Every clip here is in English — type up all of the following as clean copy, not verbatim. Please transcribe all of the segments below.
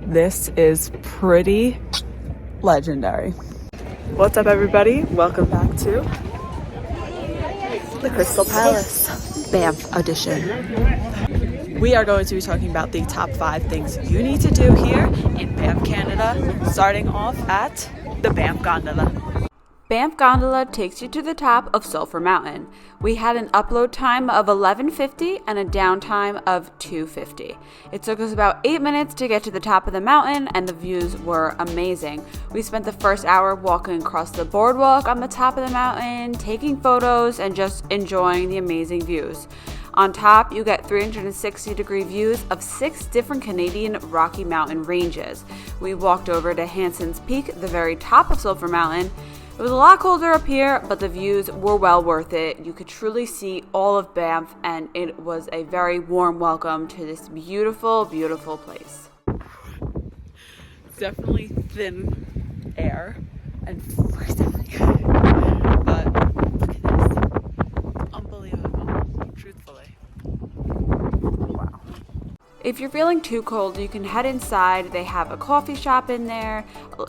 This is pretty legendary. What's up, everybody? Welcome back to the Krystal Palace Banff edition. We are going to be talking about the top 5 things you need to do here in Banff, Canada, starting off at the Banff Gondola. Banff Gondola takes you to the top of Sulphur Mountain. We had an upload time of 11:50 and a downtime of 2:50. It took us about 8 minutes to get to the top of the mountain, and the views were amazing. We spent the first hour walking across the boardwalk on the top of the mountain, taking photos, and just enjoying the amazing views. On top, you get 360-degree views of 6 different Canadian Rocky Mountain ranges. We walked over to Hanson's Peak, the very top of Sulphur Mountain. It was a lot colder up here, but the views were well worth it. You could truly see all of Banff, and it was a very warm welcome to this beautiful, beautiful place. It's definitely thin air and freezing. But look at this. Unbelievable, truthfully. Wow. If you're feeling too cold, you can head inside. They have a coffee shop in there,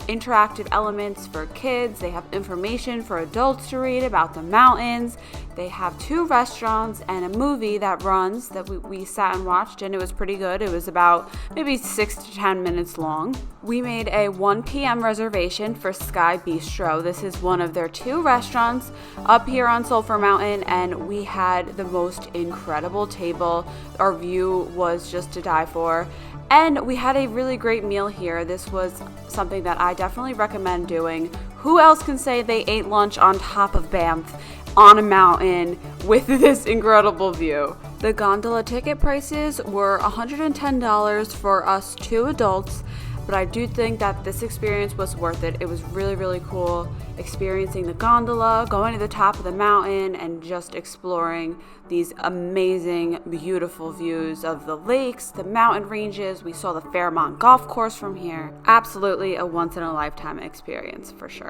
interactive elements for kids. They have information for adults to read about the mountains. They have 2 restaurants and a movie that runs that we sat and watched, and it was pretty good. It was about maybe 6 to 10 minutes long. We made a 1 p.m. reservation for Sky Bistro. This is one of their 2 restaurants up here on Sulphur Mountain, and we had the most incredible table. Our view was just to die for. And we had a really great meal here. This was something that I definitely recommend doing. Who else can say they ate lunch on top of Banff on a mountain with this incredible view? The gondola ticket prices were $110 for us 2 adults, but I do think that this experience was worth it. It was really, really cool experiencing the gondola, going to the top of the mountain, and just exploring these amazing, beautiful views of the lakes, the mountain ranges. We saw the Fairmont golf course from here. Absolutely a once-in-a-lifetime experience for sure.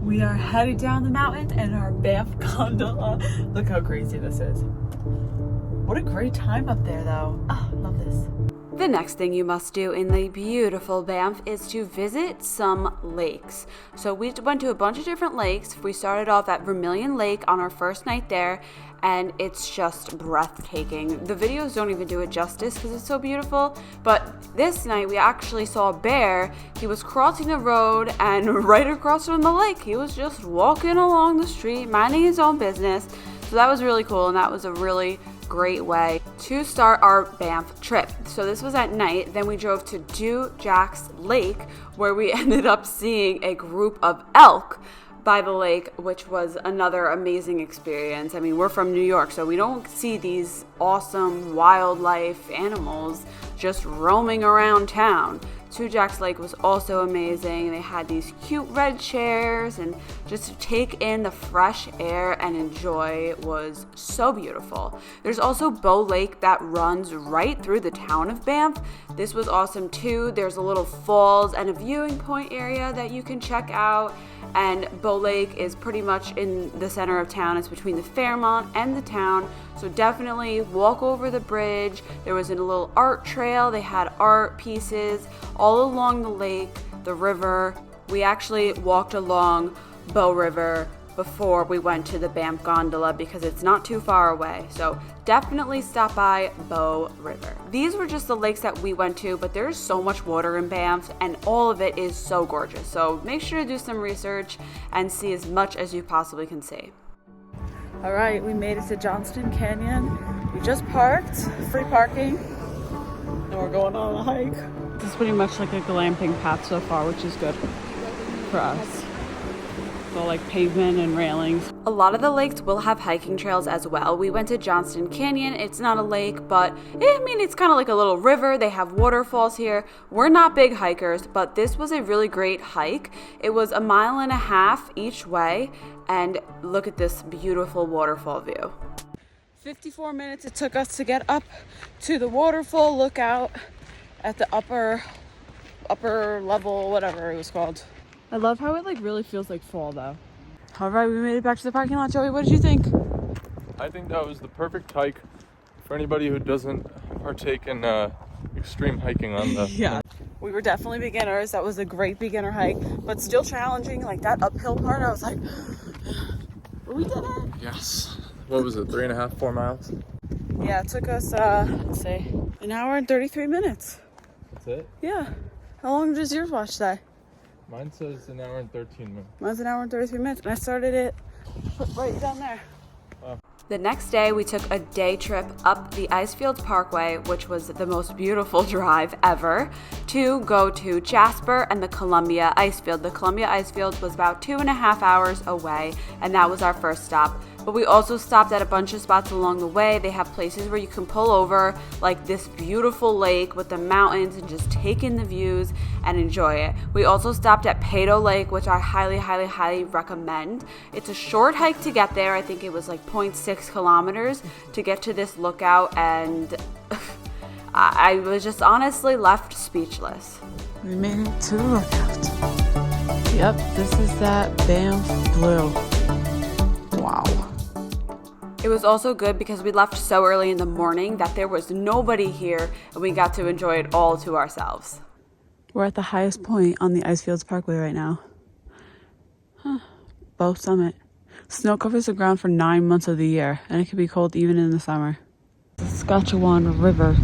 We are headed down the mountain in our Banff Gondola. Look how crazy this is. What a great time up there, though. Oh, love this. The next thing you must do in the beautiful Banff is to visit some lakes. So we went to a bunch of different lakes. We started off at Vermilion Lake on our first night there, and it's just breathtaking. The videos don't even do it justice because it's so beautiful, but this night we actually saw a bear. He was crossing the road, and right across from the lake, he was just walking along the street, minding his own business. So that was really cool, and that was a really great way to start our Banff trip. So this was at night. Then we drove to Jacks Lake, where we ended up seeing a group of elk by the lake, which was another amazing experience. I mean, we're from New York, so we don't see these awesome wildlife animals just roaming around town. Jacks Lake was also amazing. They had these cute red chairs, and just to take in the fresh air and enjoy was so beautiful. There's also Bow Lake that runs right through the town of Banff. This was awesome too. There's a little falls and a viewing point area that you can check out. And Bow Lake is pretty much in the center of town. It's between the Fairmont and the town. So definitely walk over the bridge. There was a little art trail. They had art pieces all along the lake, the river. We actually walked along Bow River before we went to the Banff Gondola because it's not too far away. So definitely stop by Bow River. These were just the lakes that we went to, but there's so much water in Banff and all of it is so gorgeous. So make sure to do some research and see as much as you possibly can see. All right, we made it to Johnston Canyon. We just parked, free parking, and we're going on a hike. This is pretty much like a glamping path so far, which is good for us. So like pavement and railings. A lot of the lakes will have hiking trails as well. We went to Johnston Canyon. It's not a lake, but it's kind of like a little river. They have waterfalls here. We're not big hikers, but this was a really great hike. It was 1.5 miles each way, and look at this beautiful waterfall view. 54 minutes it took us to get up to the waterfall, look out at the upper level, whatever it was called. I love how it really feels like fall though. All right, we made it back to the parking lot. Joey, what did you think? I think that was the perfect hike for anybody who doesn't partake in extreme hiking on the Yeah. We were definitely beginners. That was a great beginner hike, but still challenging. Like that uphill part, I was like, we did it. Yes. What was it, 3.5, 4 miles? Yeah, it took us, let's see, an hour and 33 minutes. That's it? Yeah. How long does yours watch say? Mine says an hour and 13 minutes. Mine's an hour and 33 minutes, and I started it right down there. The next day, we took a day trip up the Icefield Parkway, which was the most beautiful drive ever, to go to Jasper and the Columbia Icefield. The Columbia Icefield was about 2.5 hours away, and that was our first stop. But we also stopped at a bunch of spots along the way. They have places where you can pull over, like this beautiful lake with the mountains, and just take in the views and enjoy it. We also stopped at Peyto Lake, which I highly, highly, highly recommend. It's a short hike to get there. I think it was like 0.6 kilometers to get to this lookout, and I was just honestly left speechless. We made it to the lookout. Yep, this is that Banff Blue. Wow. It was also good because we left so early in the morning that there was nobody here, and we got to enjoy it all to ourselves. We're at the highest point on the Icefields Parkway right now. Bow Summit. Snow covers the ground for 9 months of the year, and it can be cold even in the summer. The Saskatchewan River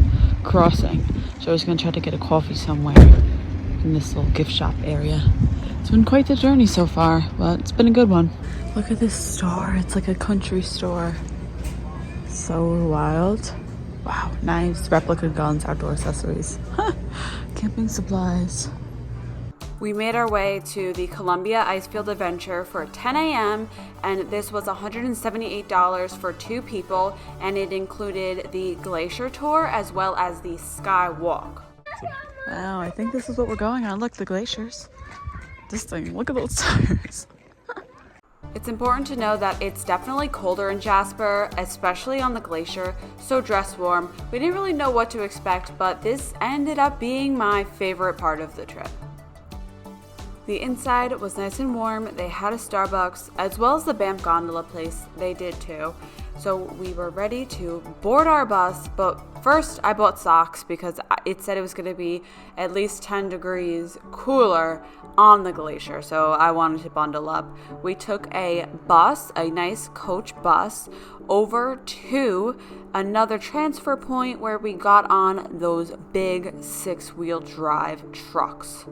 crossing. So I was going to try to get a coffee somewhere in this little gift shop area. It's been quite the journey so far, but it's been a good one. Look at this store. It's like a country store. So wild. Wow, knives, replica guns, outdoor accessories. Camping supplies. We made our way to the Columbia Icefield Adventure for 10 a.m. and this was $178 for 2 people, and it included the glacier tour as well as the sky walk. Wow, I think this is what we're going on. Look, the glaciers. This thing, look at those tires. It's important to know that it's definitely colder in Jasper, especially on the glacier, so dress warm. We didn't really know what to expect, but this ended up being my favorite part of the trip. The inside was nice and warm. They had a Starbucks, as well as the Banff Gondola place. They did too. So we were ready to board our bus, but first I bought socks because it said it was going to be at least 10 degrees cooler on the glacier, so I wanted to bundle up. We took a bus, a nice coach bus, over to another transfer point where we got on those big 6-wheel drive trucks.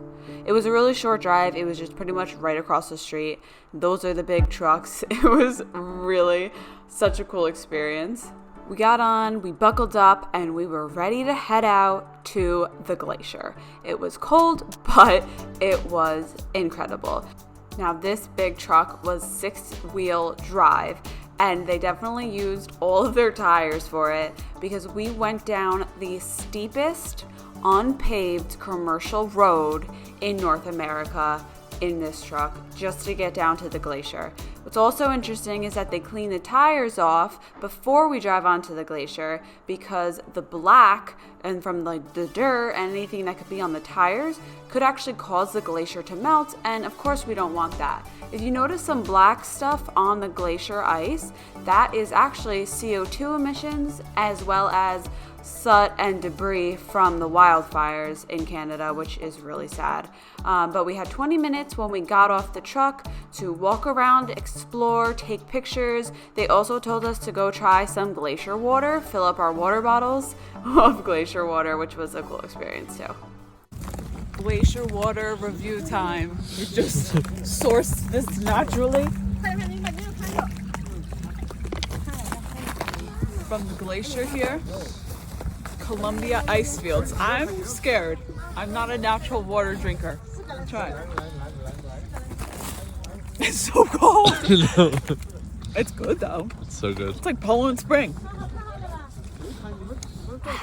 It was a really short drive. It was just pretty much right across the street. Those are the big trucks. It was really such a cool experience. We got on, we buckled up, and we were ready to head out to the glacier. It was cold, but it was incredible. Now, this big truck was 6-wheel drive, and they definitely used all of their tires for it because we went down the steepest unpaved commercial road in North America in this truck just to get down to the glacier. What's also interesting is that they clean the tires off before we drive onto the glacier because the black and from like the dirt and anything that could be on the tires could actually cause the glacier to melt, and of course we don't want that. If you notice some black stuff on the glacier ice, that is actually CO2 emissions as well as soot and debris from the wildfires in Canada, which is really sad. But we had 20 minutes when we got off the truck to walk around, explore, take pictures. They also told us to go try some glacier water, fill up our water bottles of glacier water, which was a cool experience too. Glacier water review time. We just sourced this naturally from the glacier here. Columbia Icefields. I'm scared. I'm not a natural water drinker. Try it. It's so cold. No. It's good though. It's so good. It's like Poland Spring.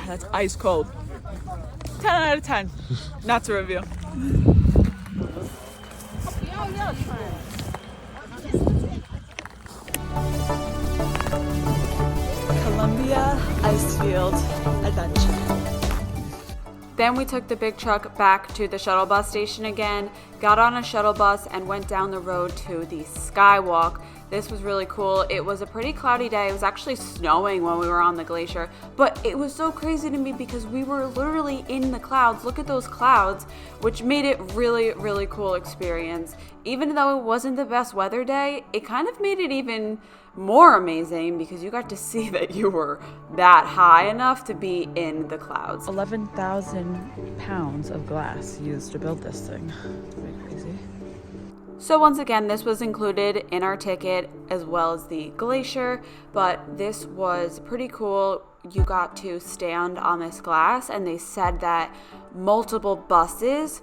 That's ice cold. 10 out of 10. Not to review. Columbia Icefield Adventure. Then we took the big truck back to the shuttle bus station again, got on a shuttle bus, and went down the road to the Skywalk. This was really cool. It was a pretty cloudy day. It was actually snowing when we were on the glacier, but it was so crazy to me because we were literally in the clouds. Look at those clouds, which made it really cool experience. Even though it wasn't the best weather day, it kind of made it even more amazing because you got to see that you were that high enough to be in the clouds. 11,000 pounds of glass used to build this thing. It's pretty crazy. So once again, this was included in our ticket as well as the glacier, but this was pretty cool. You got to stand on this glass, and they said that multiple buses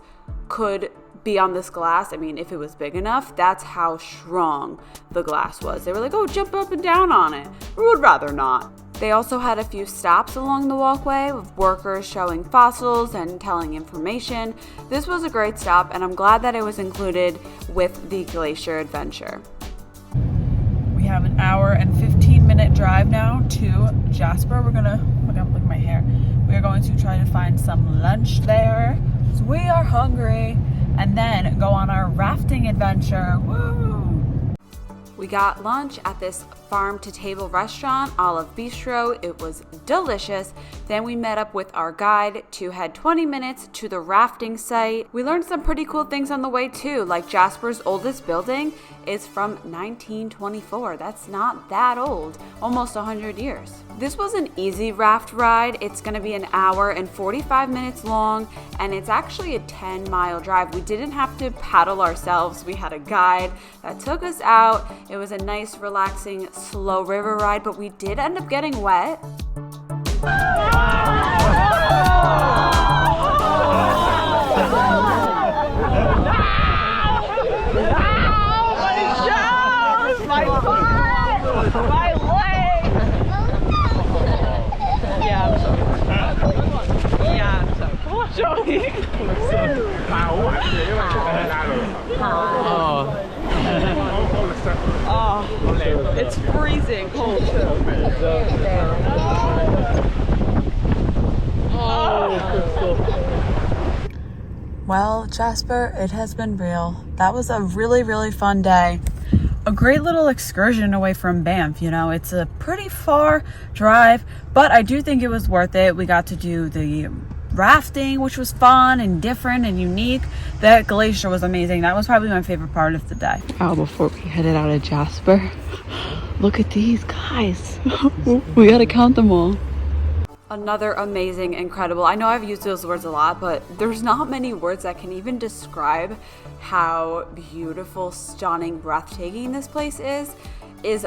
could be on this glass. I mean, if it was big enough, that's how strong the glass was. They were like, oh, jump up and down on it. We would rather not. They also had a few stops along the walkway with workers showing fossils and telling information. This was a great stop, and I'm glad that it was included with the glacier adventure. We have an hour and 15-minute drive now to Jasper. We're gonna, oh my God, look at my hair. We are going to try to find some lunch there. So we are hungry, and then go on our rafting adventure. Woo! We got lunch at this farm-to-table restaurant, Olive Bistro. It was delicious. Then we met up with our guide to head 20 minutes to the rafting site. We learned some pretty cool things on the way too, like Jasper's oldest building is from 1924. That's not that old, almost 100 years. This was an easy raft ride. It's gonna be an hour and 45 minutes long, and it's actually a 10-mile drive. We didn't have to paddle ourselves. We had a guide that took us out. It was a nice, relaxing, slow river ride, but we did end up getting wet. Oh, it's freezing cold too. Well, Jasper, it has been real. That was a really fun day. A great little excursion away from Banff. You know, it's a pretty far drive, but I do think it was worth it. We got to do the rafting, which was fun and different and unique. That glacier was amazing. That was probably my favorite part of the day. Oh, before we headed out of Jasper, look at these guys. We gotta count them all. Another amazing, incredible. I know I've used those words a lot, but there's not many words that can even describe how beautiful, stunning, breathtaking this place is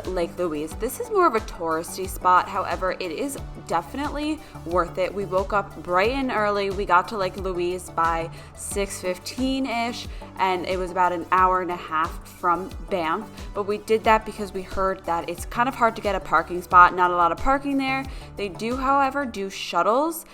Lake Louise. This is more of a touristy spot. However, it is definitely worth it. We woke up bright and early. We got to Lake Louise by 6:15-ish, and it was about an hour and a half from Banff. But we did that because we heard that it's kind of hard to get a parking spot. Not a lot of parking there. They do, however, do shuttles.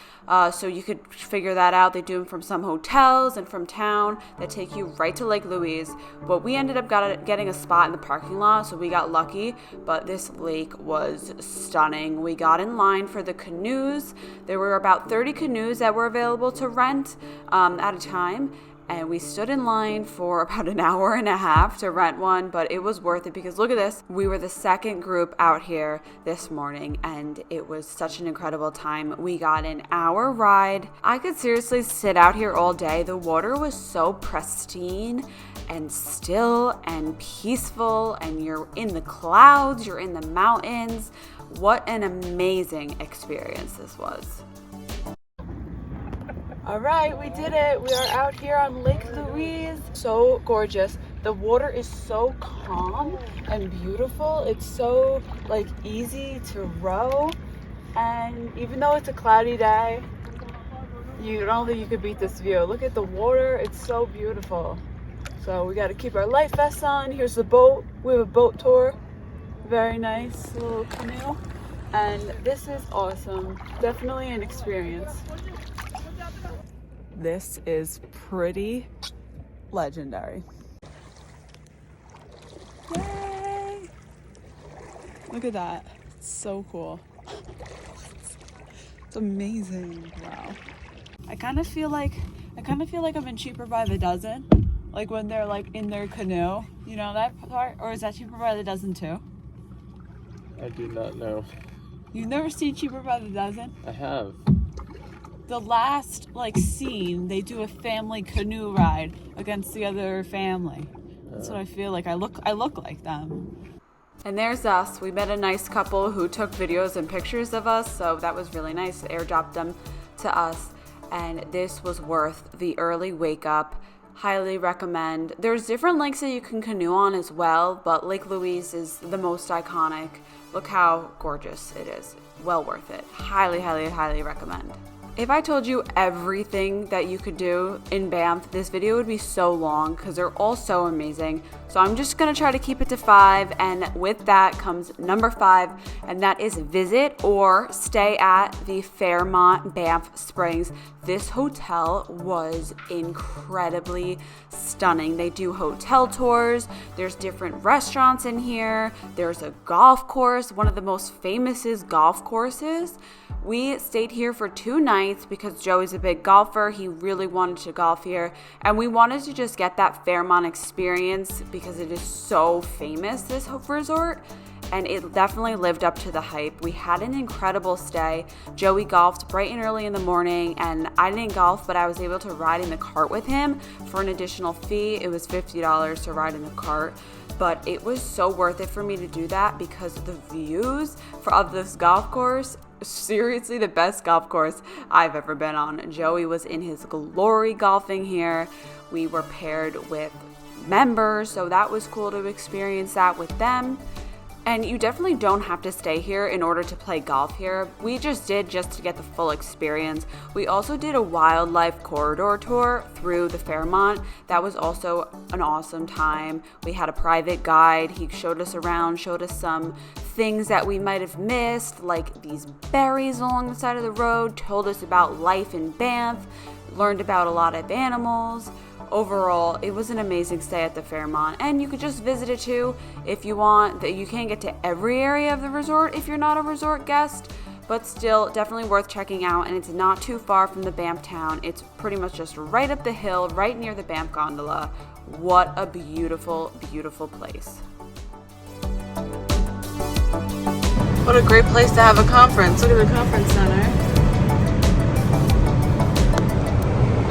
So you could figure that out. They do them from some hotels and from town that take you right to Lake Louise. But we ended up getting a spot in the parking lot, so we got lucky. But this lake was stunning. We got in line for the canoes. There were about 30 canoes that were available to rent at a time. And we stood in line for about an hour and a half to rent one, but it was worth it because look at this. We were the second group out here this morning, and it was such an incredible time. We got an hour ride. I could seriously sit out here all day. The water was so pristine and still and peaceful, and you're in the clouds, you're in the mountains. What an amazing experience this was. All right, we did it. We are out here on Lake Louise. So gorgeous. The water is so calm and beautiful. It's so like easy to row. And even though it's a cloudy day, you don't think you could beat this view. Look at the water. It's so beautiful. So we got to keep our life vests on. Here's the boat. We have a boat tour. Very nice little canoe. And this is awesome. Definitely an experience. This is pretty legendary. Yay! Look at that. It's so cool. It's amazing. Wow. I kind of feel like I'm in Cheaper by the Dozen, Like when they're like in their canoe, you know that part? Or is that Cheaper by the Dozen too? I do not know. You've never seen Cheaper by the Dozen? I have. The last like scene, they do a family canoe ride against the other family. That's what I feel like. I look like them. And there's us. We met a nice couple who took videos and pictures of us, so that was really nice. Airdropped them to us, and this was worth the early wake up. Highly recommend. There's different lakes that you can canoe on as well, but Lake Louise is the most iconic. Look how gorgeous it is. Well worth it. Highly, highly, highly recommend. If I told you everything that you could do in Banff, this video would be so long because they're all so amazing. So I'm just going to try to keep it to 5, and with that comes number 5, and that is visit or stay at the Fairmont Banff Springs. This hotel was incredibly stunning. They do hotel tours, there's different restaurants in here, there's a golf course, one of the most famous golf courses. We stayed here for 2 nights because Joey's a big golfer. He really wanted to golf here, and we wanted to just get that Fairmont experience because it is so famous, this resort, and it definitely lived up to the hype. We had an incredible stay. Joey golfed bright and early in the morning, and I didn't golf, but I was able to ride in the cart with him for an additional fee. It was $50 to ride in the cart, but it was so worth it for me to do that because the views of this golf course, seriously the best golf course I've ever been on. Joey was in his glory golfing here. We were paired with members, so that was cool to experience that with them. And you definitely don't have to stay here in order to play golf here. We just did just to get the full experience. We also did a wildlife corridor tour through the Fairmont. That was also an awesome time. We had a private guide. He showed us around, showed us some things that we might have missed, like these berries along the side of the road, told us about life in Banff, learned about a lot of animals. Overall, it was an amazing stay at the Fairmont, and you could just visit it too if you want. That you can't get to every area of the resort if you're not a resort guest, but still definitely worth checking out, and it's not too far from the Banff town. It's pretty much just right up the hill, right near the Banff Gondola. What a beautiful, beautiful place. What a great place to have a conference. Look at the conference center.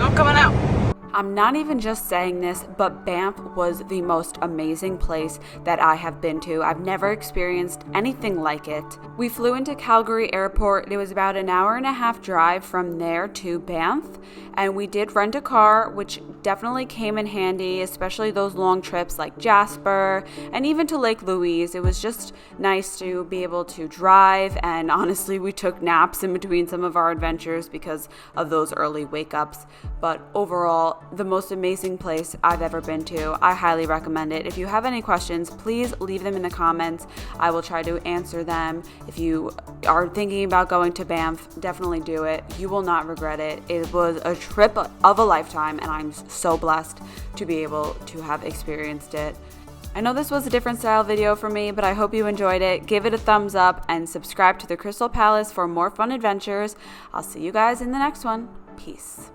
I'm coming out. I'm not even just saying this, but Banff was the most amazing place that I have been to. I've never experienced anything like it. We flew into Calgary Airport. It was about an hour and a half drive from there to Banff, and we did rent a car, which definitely came in handy, especially those long trips like Jasper and even to Lake Louise. It was just nice to be able to drive, and honestly, we took naps in between some of our adventures because of those early wake-ups. But overall, the most amazing place I've ever been to. I highly recommend it. If you have any questions, please leave them in the comments. I will try to answer them. If you are thinking about going to Banff, definitely do it. You will not regret it. It was a trip of a lifetime, and I'm so blessed to be able to have experienced it. I know this was a different style video for me, but I hope you enjoyed it. Give it a thumbs up and subscribe to the Krystal Palace for more fun adventures. I'll see you guys in the next one. Peace.